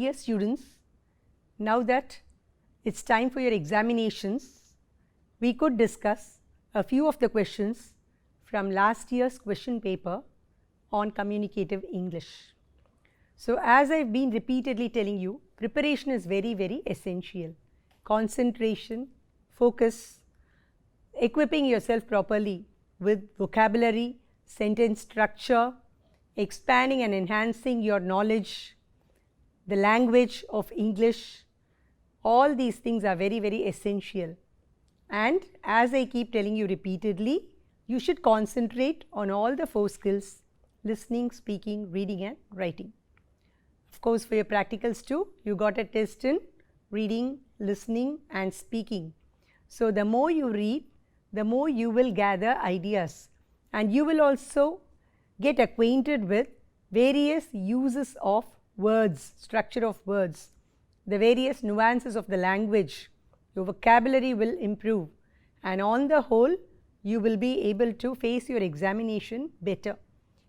dear students, now that it's time for your examinations, we could discuss a few of the questions from last year's question paper on communicative English. So, as I've been repeatedly telling you, preparation is very, very essential. Concentration, focus, equipping yourself properly with vocabulary, sentence structure, expanding and enhancing your knowledge, the language of English, all these things are very, very essential. And as I keep telling you repeatedly, you should concentrate on all the 4 skills: listening, speaking, reading and writing. Of course, for your practicals too, you got a test in reading, listening and speaking. So, the more you read, the more you will gather ideas, and you will also get acquainted with various uses of words, structure of words, the various nuances of the language. Your vocabulary will improve, and on the whole you will be able to face your examination better.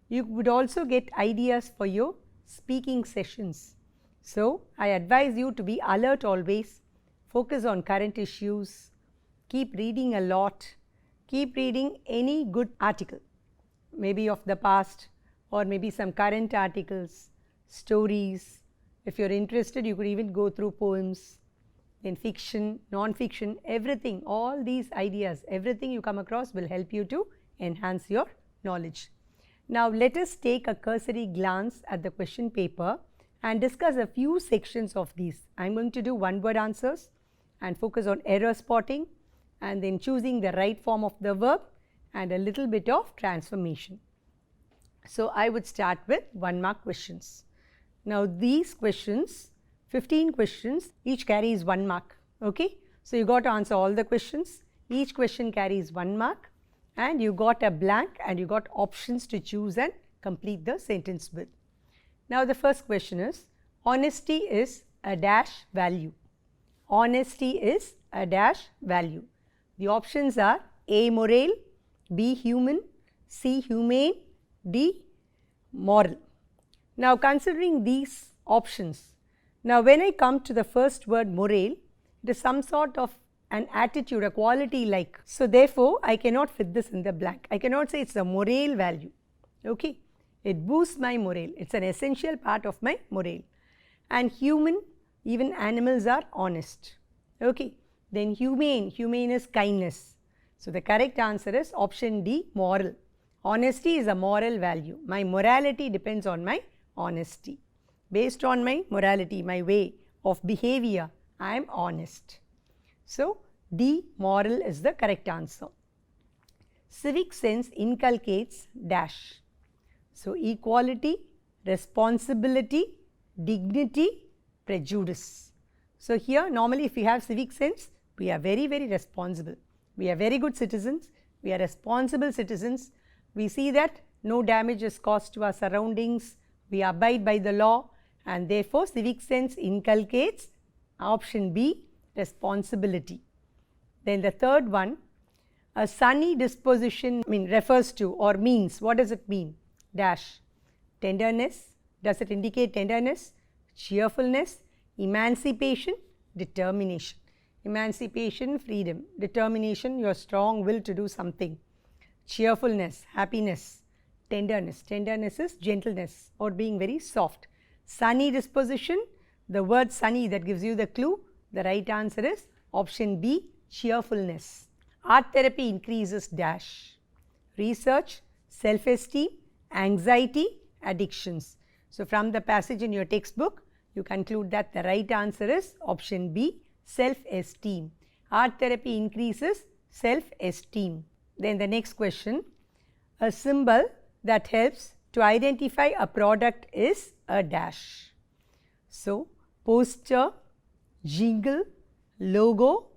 You would also get ideas for your speaking sessions. So, I advise you to be alert always, focus on current issues, keep reading a lot, keep reading any good article, maybe of the past or maybe some current articles, stories. If you are interested, you could even go through poems, then fiction, non-fiction, everything, all these ideas, everything you come across will help you to enhance your knowledge. Now, let us take a cursory glance at the question paper and discuss a few sections of these. I am going to do one-word answers and focus on error spotting and then choosing the right form of the verb and a little bit of transformation. So, I would start with 1-mark questions. Now, these questions, 15 questions, each carries 1 mark. Okay? So, you got to answer all the questions. Each question carries 1 mark, and you got a blank and you got options to choose and complete the sentence with. Now, the first question is, honesty is a dash value. Honesty is a dash value. The options are A, moral, B, human, C, humane, D, moral. Now, considering these options, now when I come to the first word moral, it is some sort of an attitude, a quality like. So, therefore, I cannot fit this in the blank. I cannot say it is a moral value. Okay? It boosts my morale. It is an essential part of my morale. And human, even animals are honest. Okay? Then humane, humane is kindness. So, the correct answer is option D, moral. Honesty is a moral value. My morality depends on my honesty. Based on my morality, my way of behavior, I am honest. So, D, moral is the correct answer. Civic sense inculcates dash. So, equality, responsibility, dignity, prejudice. So, here normally if we have civic sense, we are very, very responsible. We are very good citizens, we are responsible citizens. We see that no damage is caused to our surroundings, we abide by the law, and therefore, civic sense inculcates option B, responsibility. Then the third one, a sunny disposition refers to or means, what does it mean? Dash. Tenderness, does it indicate tenderness? Cheerfulness, emancipation, determination. Emancipation, freedom. Determination, your strong will to do something. Cheerfulness, happiness. Tenderness, tenderness is gentleness or being very soft. Sunny disposition, the word sunny, that gives you the clue. The right answer is option B, cheerfulness. Art therapy increases dash. Research, self-esteem, anxiety, addictions. So, from the passage in your textbook, you conclude that the right answer is option B, self-esteem. Art therapy increases self-esteem. Then the next question, a symbol that helps to identify a product is a dash. So, poster, jingle, logo,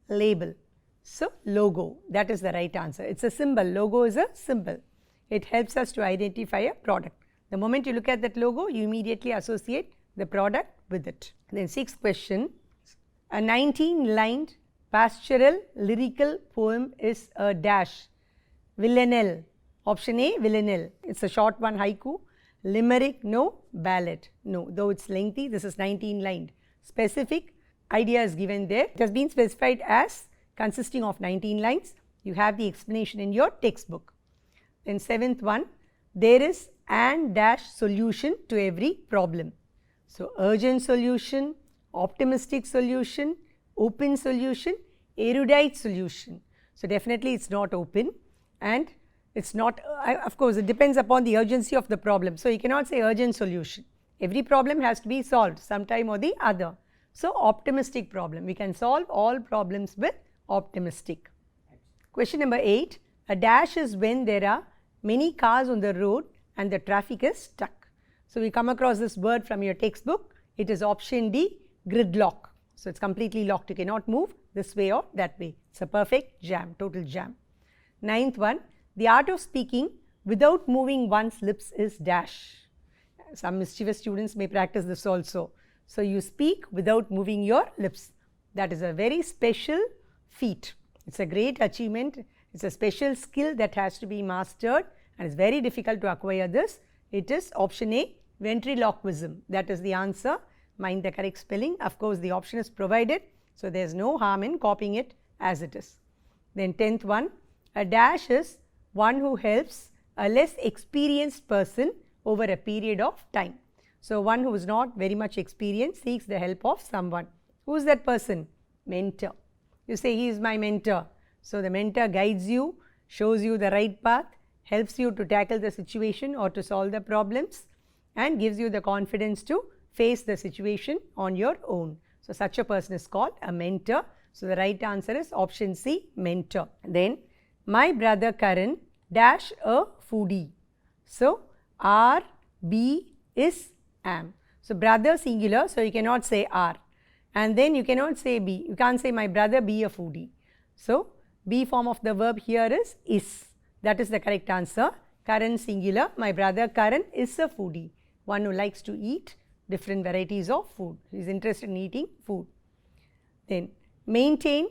label. So, logo, that is the right answer. It is a symbol. Logo is a symbol. It helps us to identify a product. The moment you look at that logo, you immediately associate the product with it. Then 6th question, a 19-lined pastoral lyrical poem is a dash. Villanelle. Option A, villanelle. It is a short one, haiku. Limerick, no. Ballad, no. Though it's lengthy, this is 19 lined. Specific idea is given there. It has been specified as consisting of 19 lines. You have the explanation in your textbook. Then 7th one, there is an dash solution to every problem. So, urgent solution, optimistic solution, open solution, erudite solution. So, definitely it is not open, and it is not, of course, it depends upon the urgency of the problem. So, you cannot say urgent solution. Every problem has to be solved sometime or the other. So, optimistic problem. We can solve all problems with optimistic. Question number 8. A dash is when there are many cars on the road and the traffic is stuck. So, we come across this word from your textbook. It is option D, gridlock. So, it is completely locked. You cannot move this way or that way. It is a perfect jam, total jam. 9th one, the art of speaking without moving one's lips is dash. Some mischievous students may practice this also. So, you speak without moving your lips. That is a very special feat. It is a great achievement. It is a special skill that has to be mastered, and it is very difficult to acquire this. It is option A, ventriloquism. That is the answer. Mind the correct spelling. Of course, the option is provided. So, there is no harm in copying it as it is. Then 10th one, a dash is one who helps a less experienced person over a period of time. So, one who is not very much experienced seeks the help of someone. Who is that person? Mentor. You say he is my mentor. So, the mentor guides you, shows you the right path, helps you to tackle the situation or to solve the problems, and gives you the confidence to face the situation on your own. So, such a person is called a mentor. So, the right answer is option C, mentor. Then, my brother Karan dash a foodie. So, R, B is am. So, brother singular, so you cannot say R, and then you cannot say B. You can't say my brother be a foodie. So, B form of the verb here is. That is the correct answer. Karan singular, my brother Karan is a foodie. One who likes to eat different varieties of food. He is interested in eating food. Then, maintain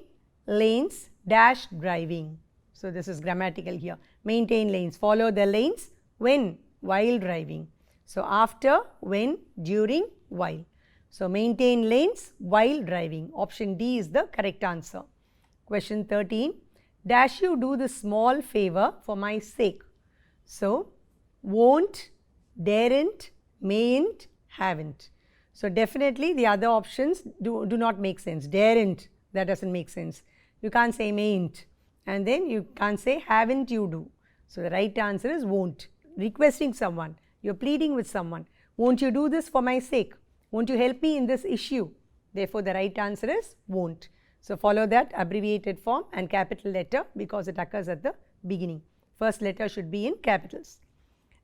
lanes dash driving. So, this is grammatical here. Maintain lanes, follow the lanes when? While driving. So, after, when, during, while. So, maintain lanes while driving. Option D is the correct answer. Question 13. Dash you do this small favor for my sake. So, won't, daren't, mayn't, haven't. So, definitely the other options do not make sense. Daren't, that does not make sense. You can't say mayn't, and then you can't say haven't you do. So, the right answer is won't. Requesting someone, you are pleading with someone. Won't you do this for my sake? Won't you help me in this issue? Therefore, the right answer is won't. So, follow that abbreviated form and capital letter because it occurs at the beginning. First letter should be in capitals.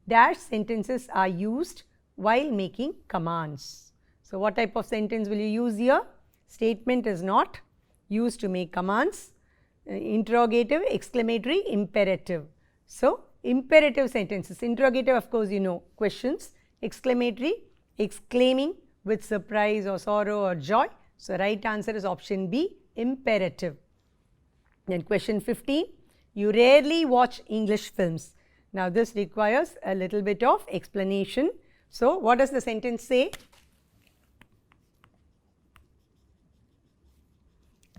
Dash sentences are used while making commands. So, what type of sentence will you use here? Statement is not used to make commands. Interrogative, exclamatory, imperative. So, imperative sentences. Interrogative, of course, you know, questions. Exclamatory, exclaiming with surprise or sorrow or joy. So, right answer is option B, imperative. Then question 15, you rarely watch English films. Now, this requires a little bit of explanation. So, what does the sentence say?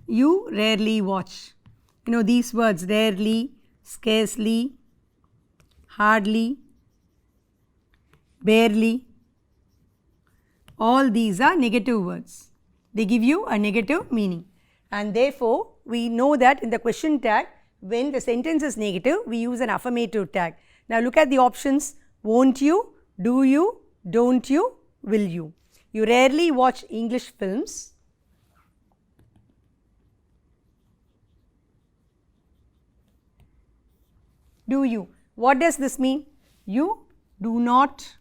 You rarely watch. You know these words, rarely, scarcely, hardly, barely. All these are negative words. They give you a negative meaning, and therefore, we know that in the question tag, when the sentence is negative, we use an affirmative tag. Now, look at the options: won't you, do you, don't you, will you. You rarely watch English films. Do you? What does this mean? You do not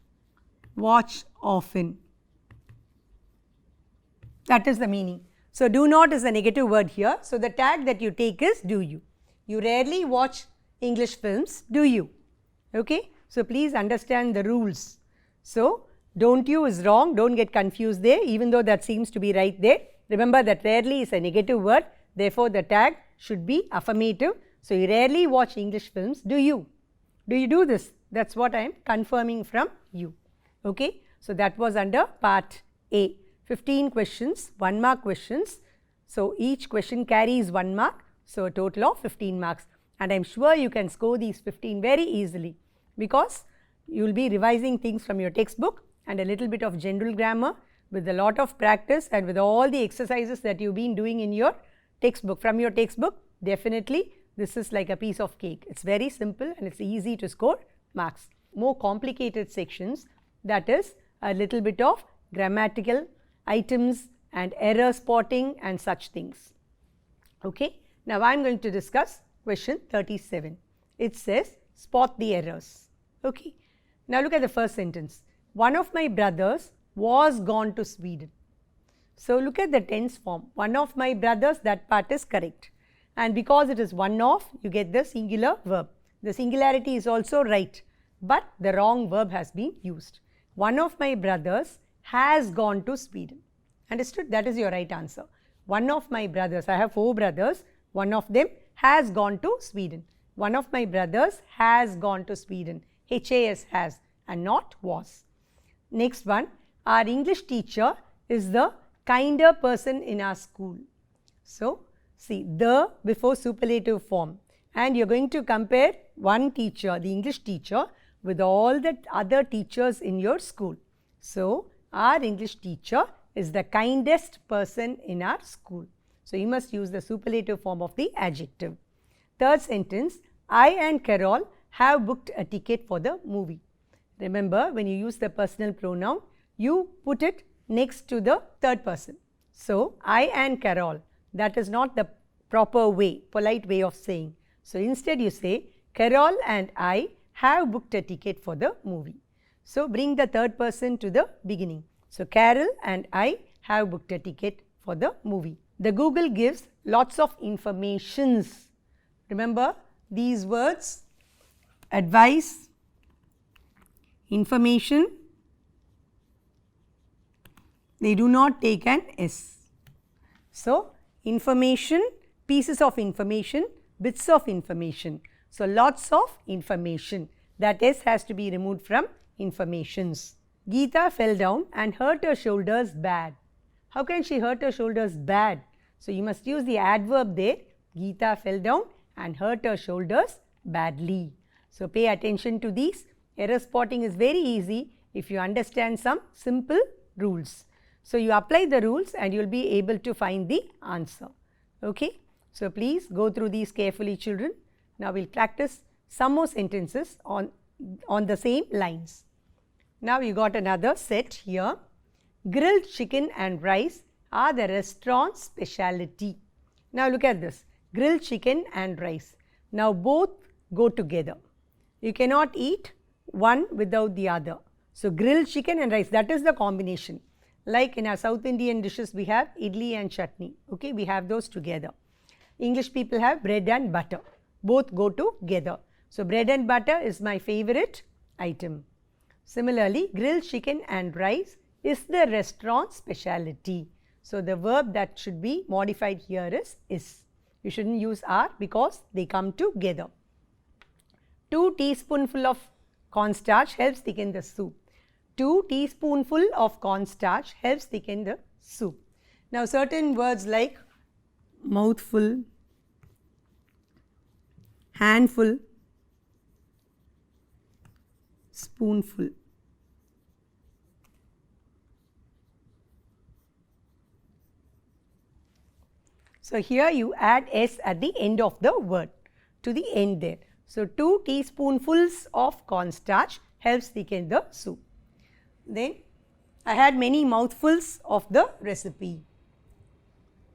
watch often. That is the meaning. So, do not is a negative word here. So, the tag that you take is do you. You rarely watch English films, do you? Okay? So, please understand the rules. So, don't you is wrong, don't get confused there, even though that seems to be right there. Remember that rarely is a negative word, therefore, the tag should be affirmative. So, you rarely watch English films, do you? Do you do this? That is what I am confirming from you. Okay, so that was under part A. 15 questions, 1 mark questions. So each question carries 1 mark, so a total of 15 marks. And I am sure you can score these 15 very easily, because you will be revising things from your textbook and a little bit of general grammar with a lot of practice and with all the exercises that you've been doing in your textbook. From your textbook, definitely this is like a piece of cake. It's very simple and it's easy to score marks. More complicated sections, that is a little bit of grammatical items and error spotting and such things. Okay. Now I am going to discuss question 37. It says spot the errors. Okay. Now look at the first sentence. One of my brothers was gone to Sweden. So look at the tense form. One of my brothers, that part is correct. And because it is one of, you get the singular verb. The singularity is also right, but the wrong verb has been used. One of my brothers has gone to Sweden. Understood? That is your right answer. One of my brothers, I have 4 brothers, one of them has gone to Sweden. One of my brothers has gone to Sweden. HAS, has, and not was. Next one, our English teacher is the kinder person in our school. So see, the before superlative form, and you are going to compare one teacher, the English teacher, with all the other teachers in your school. So our English teacher is the kindest person in our school. So you must use the superlative form of the adjective. Third sentence, I and Carol have booked a ticket for the movie. Remember, when you use the personal pronoun, you put it next to the third person. So I and Carol, that is not the proper way, polite way of saying. So instead you say Carol and I have booked a ticket for the movie. So bring the third person to the beginning. So Carol and I have booked a ticket for the movie. The Google gives lots of informations. Remember these words: advice, information. They do not take an S. So information, pieces of information, bits of information. So lots of information. That S has to be removed from informations. Geeta fell down and hurt her shoulders bad. How can she hurt her shoulders bad? So you must use the adverb there. Geeta fell down and hurt her shoulders badly. So pay attention to these. Error spotting is very easy if you understand some simple rules. So you apply the rules and you will be able to find the answer. Okay. So please go through these carefully, children. Now we will practice some more sentences on the same lines. Now you got another set here. Grilled chicken and rice are the restaurant's specialty. Now look at this. Grilled chicken and rice. Now both go together. You cannot eat one without the other. So grilled chicken and rice, that is the combination. Like in our South Indian dishes, we have idli and chutney. Okay, we have those together. English people have bread and butter. Both go together. So bread and butter is my favorite item. Similarly, grilled chicken and rice is the restaurant's specialty. So the verb that should be modified here is. You shouldn't use are because they come together. 2 teaspoonful of cornstarch helps thicken the soup. 2 teaspoonful of cornstarch helps thicken the soup. Now certain words like mouthful, handful, spoonful. So here you add S at the end of the word, to the end there. So 2 teaspoonfuls of cornstarch helps thicken the soup. Then I had many mouthfuls of the recipe.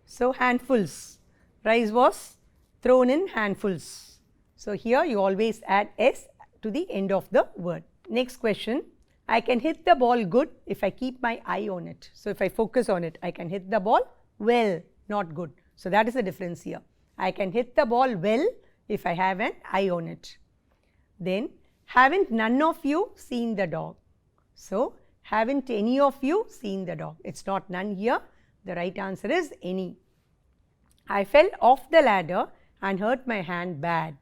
So handfuls, rice was thrown in handfuls. So here you always add S to the end of the word. Next question, I can hit the ball good if I keep my eye on it. So if I focus on it, I can hit the ball well, not good. So that is the difference here. I can hit the ball well if I have an eye on it. Then, haven't none of you seen the dog? So haven't any of you seen the dog? It's not none here. The right answer is any. I fell off the ladder and hurt my hand bad.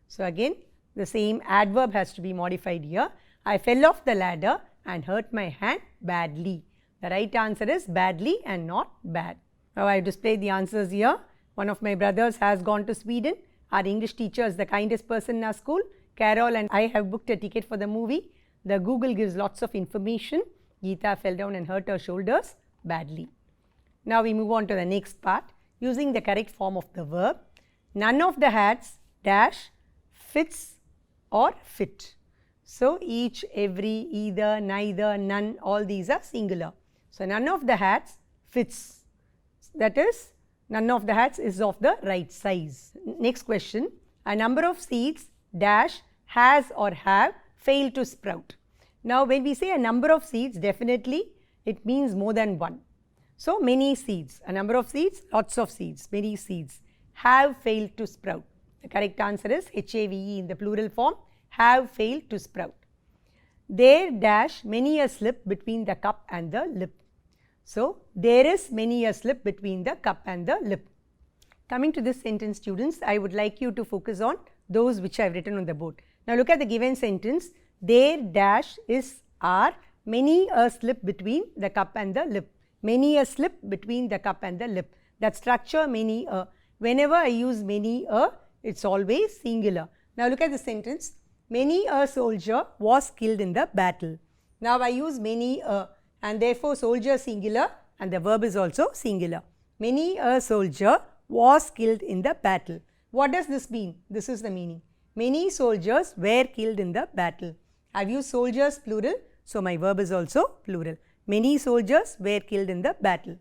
So again the same adverb has to be modified here. I fell off the ladder and hurt my hand badly. The right answer is badly and not bad. Now I have displayed the answers here. One of my brothers has gone to Sweden. Our English teacher is the kindest person in our school. Carol and I have booked a ticket for the movie. The Google gives lots of information. Geeta fell down and hurt her shoulders badly. Now we move on to the next part using the correct form of the verb. None of the hats dash fits or fit. So each, every, either, neither, none, all these are singular. So none of the hats fits. That is, none of the hats is of the right size. Next question. A number of seeds dash has or have failed to sprout. Now when we say a number of seeds, definitely it means more than one. So many seeds, a number of seeds, lots of seeds, many seeds have failed to sprout. The correct answer is HAVE in the plural form, have failed to sprout. There dash many a slip between the cup and the lip. So there is many a slip between the cup and the lip. Coming to this sentence, students, I would like you to focus on those which I have written on the board. Now look at the given sentence. There dash is are many a slip between the cup and the lip. Many a slip between the cup and the lip. That structure many a. Whenever I use many a, it's always singular. Now look at the sentence. Many a soldier was killed in the battle. Now I use many a and therefore soldier singular and the verb is also singular. Many a soldier was killed in the battle. What does this mean? This is the meaning. Many soldiers were killed in the battle. I've used soldiers plural, so my verb is also plural. Many soldiers were killed in the battle.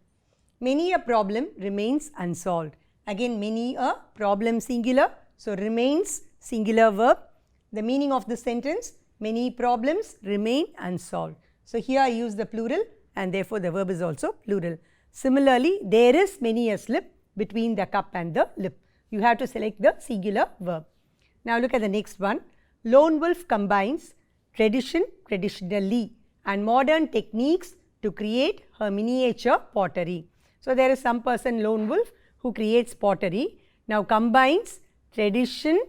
Many a problem remains unsolved. Again, many a problem singular, so remains singular verb. The meaning of this sentence, many problems remain unsolved. So here I use the plural and therefore the verb is also plural. Similarly, there is many a slip between the cup and the lip. You have to select the singular verb. Now look at the next one. Lone Wolf combines tradition, traditionally and modern techniques to create her miniature pottery. So there is some person, Lone Wolf, who creates pottery. Now combines tradition,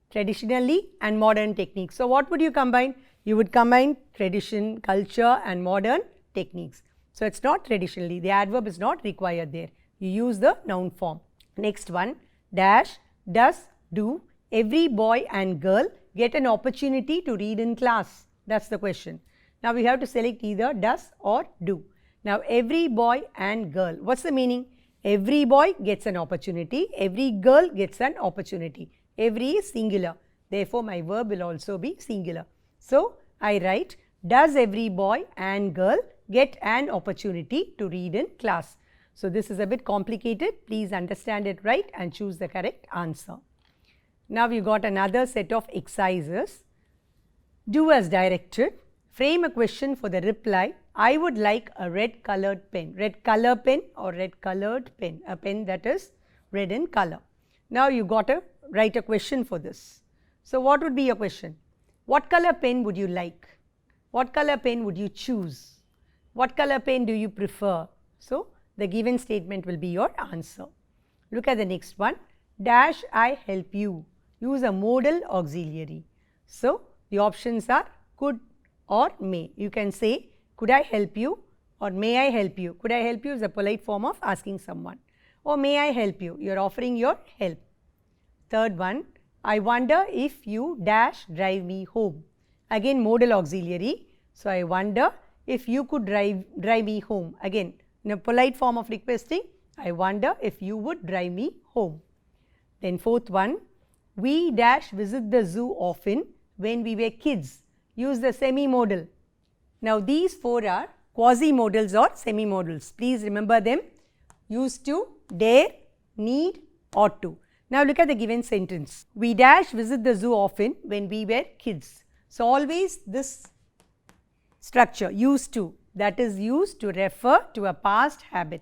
traditionally and modern techniques. So what would you combine? You would combine tradition, culture and modern techniques. So it's not traditionally, the adverb is not required there. You use the noun form. Next one, dash, does, do, every boy and girl get an opportunity to read in class? That's the question. Now we have to select either does or do. Now every boy and girl, what's the meaning? Every boy gets an opportunity, every girl gets an opportunity. Every is singular, therefore my verb will also be singular. So I write, does every boy and girl get an opportunity to read in class? So this is a bit complicated, please understand it right and choose the correct answer. Now we got another set of exercises. Do as directed. Frame a question for the reply. I would like a red colored pen. Red color pen or red colored pen. A pen that is red in color. Now you got to write a question for this. So what would be your question? What color pen would you like? What color pen would you choose? What color pen do you prefer? So the given statement will be your answer. Look at the next one. Dash I help you. Use a modal auxiliary. So the options are could or may. You can say could I help you or may I help you. Could I help you is a polite form of asking someone. Or may I help you? You are offering your help. Third one, I wonder if you dash drive me home. Again modal auxiliary. So I wonder if you could drive me home. Again in a polite form of requesting, I wonder if you would drive me home. Then fourth one, we dash visit the zoo often when we were kids. Use the semi-modal. Now these four are quasi-modals or semi-modals. Please remember them. Used to, dare, need, ought to. Now look at the given sentence. We dash visit the zoo often when we were kids. So always this structure, used to, that is used to refer to a past habit.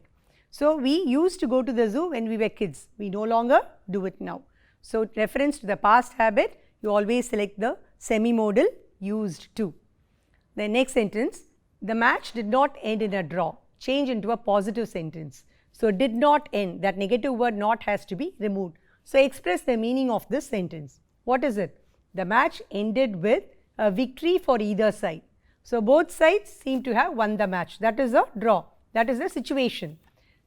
So we used to go to the zoo when we were kids. We no longer do it now. So reference to the past habit, you always select the semi-modal used to. The next sentence, the match did not end in a draw. Change into a positive sentence. So did not end, that negative word not has to be removed. So express the meaning of this sentence. What is it? The match ended with a victory for either side. So both sides seem to have won the match. That is a draw. That is the situation.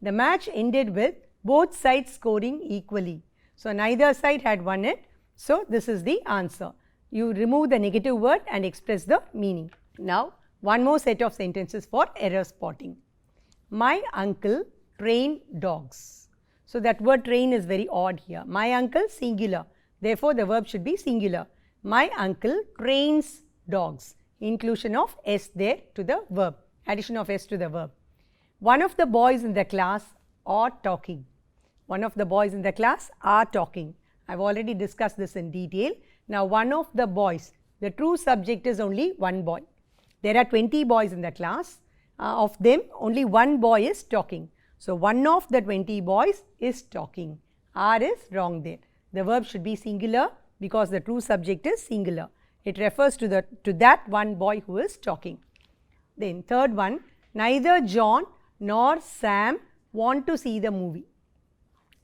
The match ended with both sides scoring equally. So neither side had won it. So this is the answer. You remove the negative word and express the meaning. Now one more set of sentences for error spotting. My uncle trained dogs. So that word train is very odd here. My uncle singular. Therefore the verb should be singular. My uncle trains dogs. Inclusion of S there to the verb. Addition of S to the verb. One of the boys in the class are talking. One of the boys in the class are talking. I have already discussed this in detail. Now one of the boys, the true subject is only one boy. There are 20 boys in the class. Of them only one boy is talking. So one of the 20 boys is talking. R is wrong there. The verb should be singular because the true subject is singular. It refers to that one boy who is talking. Then third one, neither John nor Sam want to see the movie.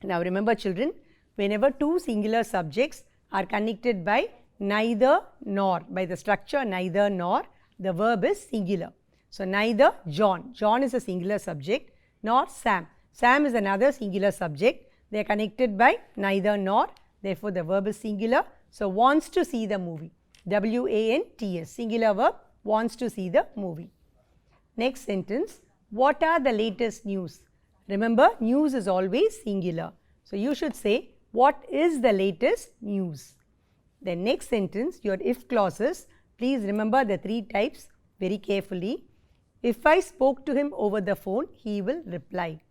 Now remember children, whenever two singular subjects are connected by neither nor, by the structure neither nor, the verb is singular. So neither John, John is a singular subject, nor Sam, Sam is another singular subject. They are connected by neither nor, therefore the verb is singular. So wants to see the movie, W-A-N-T-S, singular verb, wants to see the movie. Next sentence, what are the latest news? Remember, news is always singular. So you should say, what is the latest news? The next sentence, your if clauses, please remember the three types very carefully. If I spoke to him over the phone, he will reply.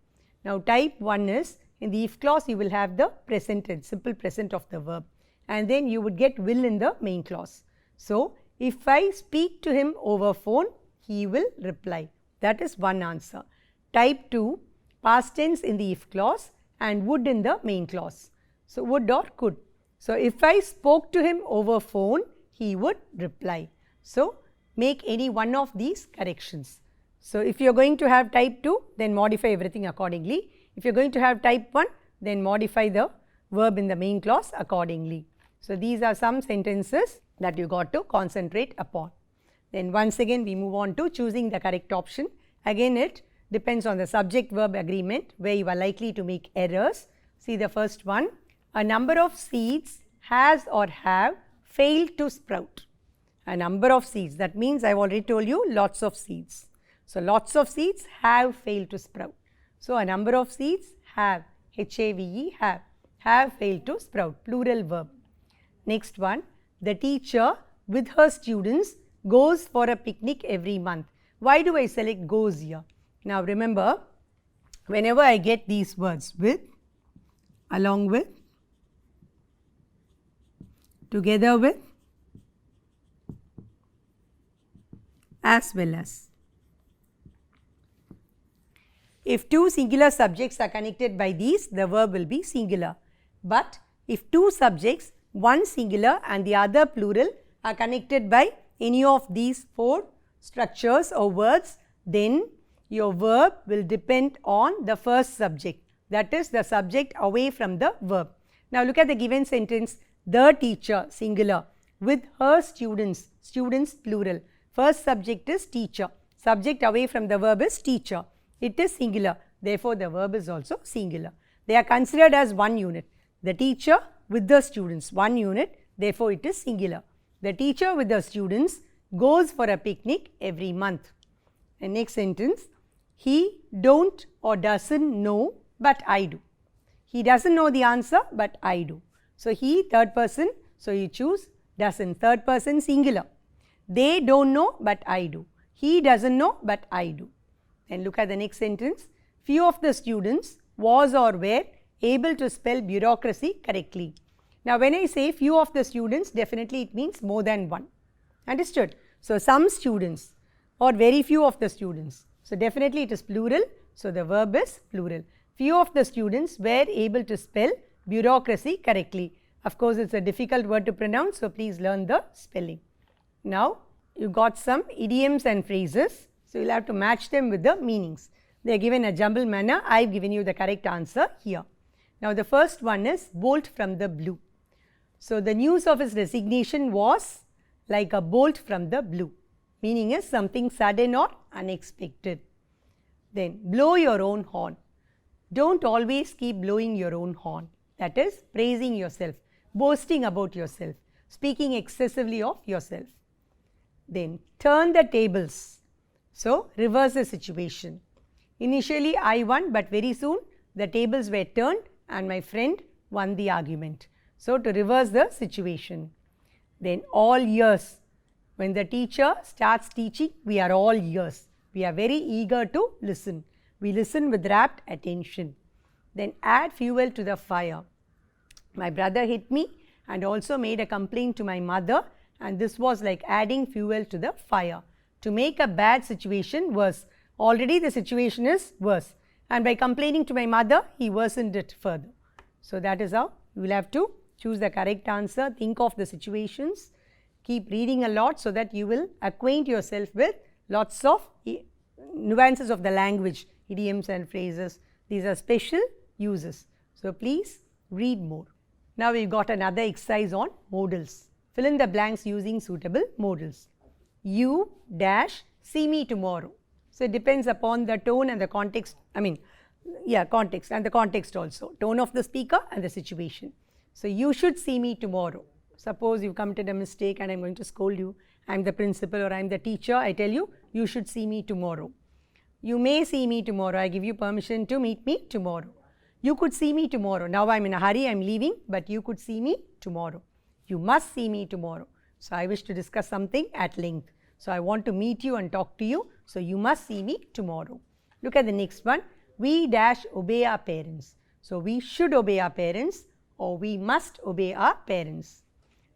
Now type 1 is, in the if clause you will have the present tense, simple present of the verb, and then you would get will in the main clause. So if I speak to him over phone, he will reply. That is one answer. Type 2, past tense in the if clause and would in the main clause. So would or could. So if I spoke to him over phone, he would reply. So make any one of these corrections. So if you are going to have type 2, then modify everything accordingly. If you are going to have type 1, then modify the verb in the main clause accordingly. So these are some sentences that you got to concentrate upon. Then once again we move on to choosing the correct option. Again it depends on the subject verb agreement where you are likely to make errors. See the first one, a number of seeds has or have failed to sprout. A number of seeds, that means I have already told you lots of seeds. So lots of seeds have failed to sprout. So a number of seeds have, H-A-V-E, have failed to sprout, plural verb. Next one, the teacher with her students goes for a picnic every month. Why do I select goes here? Now remember, whenever I get these words with, along with, together with, as well as. If two singular subjects are connected by these, the verb will be singular. But if two subjects, one singular and the other plural, are connected by any of these four structures or words, then your verb will depend on the first subject, that is the subject away from the verb. Now look at the given sentence, the teacher singular with her students, students plural. First subject is teacher, subject away from the verb is teacher. It is singular, therefore the verb is also singular. They are considered as one unit. The teacher with the students, one unit, therefore it is singular. The teacher with the students goes for a picnic every month. And next sentence, he don't or doesn't know but I do. He doesn't know the answer but I do. So he, third person, so you choose doesn't, third person singular. They don't know but I do. He doesn't know but I do. And look at the next sentence, few of the students was or were able to spell bureaucracy correctly. Now when I say few of the students, definitely it means more than one. Understood? So some students or very few of the students. So definitely it is plural, so the verb is plural. Few of the students were able to spell bureaucracy correctly. Of course it's a difficult word to pronounce, so please learn the spelling. Now you got some idioms and phrases, so you will have to match them with the meanings. They are given in a jumbled manner. I have given you the correct answer here. Now the first one is bolt from the blue. So the news of his resignation was like a bolt from the blue. meaning is something sudden or unexpected. Then blow your own horn. Don't always keep blowing your own horn. That is praising yourself, boasting about yourself, speaking excessively of yourself. Then turn the tables. So reverse the situation. Initially I won, but very soon the tables were turned and my friend won the argument. So to reverse the situation. Then all ears. When the teacher starts teaching, we are all ears. We are very eager to listen. We listen with rapt attention. Then add fuel to the fire. My brother hit me and also made a complaint to my mother, and this was like adding fuel to the fire to make a bad situation worse. Already the situation is worse, and by complaining to my mother, he worsened it further. So that is how you will have to choose the correct answer, think of the situations, keep reading a lot so that you will acquaint yourself with lots of nuances of the language, idioms and phrases. These are special uses. So please read more. Now we got another exercise on modals. Fill in the blanks using suitable modals. You dash see me tomorrow. So it depends upon the tone and the context, context and the context also, tone of the speaker and the situation. So you should see me tomorrow. Suppose you committed a mistake and I am going to scold you. I am the principal or I am the teacher. I tell you, you should see me tomorrow. You may see me tomorrow. I give you permission to meet me tomorrow. You could see me tomorrow. Now I am in a hurry, I am leaving, but you could see me tomorrow. You must see me tomorrow. So I wish to discuss something at length. So I want to meet you and talk to you. So you must see me tomorrow. Look at the next one. We dash obey our parents. So we should obey our parents or we must obey our parents.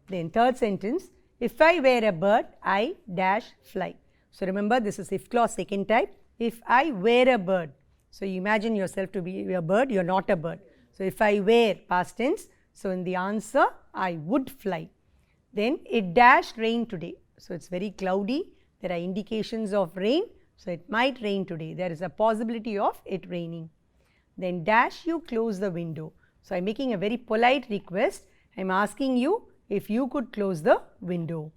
Then third sentence. If I were a bird, I dash fly. So remember, this is if clause second type. If I were a bird. So you imagine yourself to be a bird, you are not a bird. So if I were, past tense, so in the answer, I would fly. Then it dashed rain today. So it's very cloudy. There are indications of rain. So it might rain today. There is a possibility of it raining. Then dash you close the window. So I'm making a very polite request. I'm asking you if you could close the window.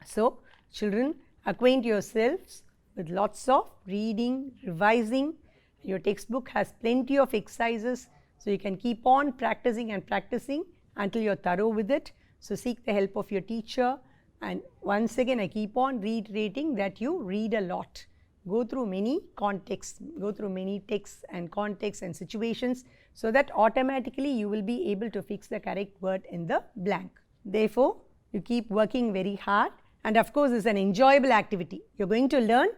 So children, acquaint yourselves with lots of reading, revising. Your textbook has plenty of exercises, so you can keep on practicing and practicing until you're thorough with it. So seek the help of your teacher, and once again I keep on reiterating that you read a lot. Go through many contexts, go through many texts and contexts and situations, so that automatically you will be able to fix the correct word in the blank. Therefore, you keep working very hard, and of course it's an enjoyable activity. You're going to learn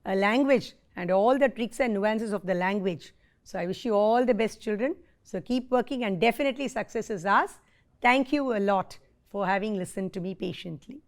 a language and all the tricks and nuances of the language. So I wish you all the best, children. So keep working and definitely success is ours. Thank you a lot for having listened to me patiently.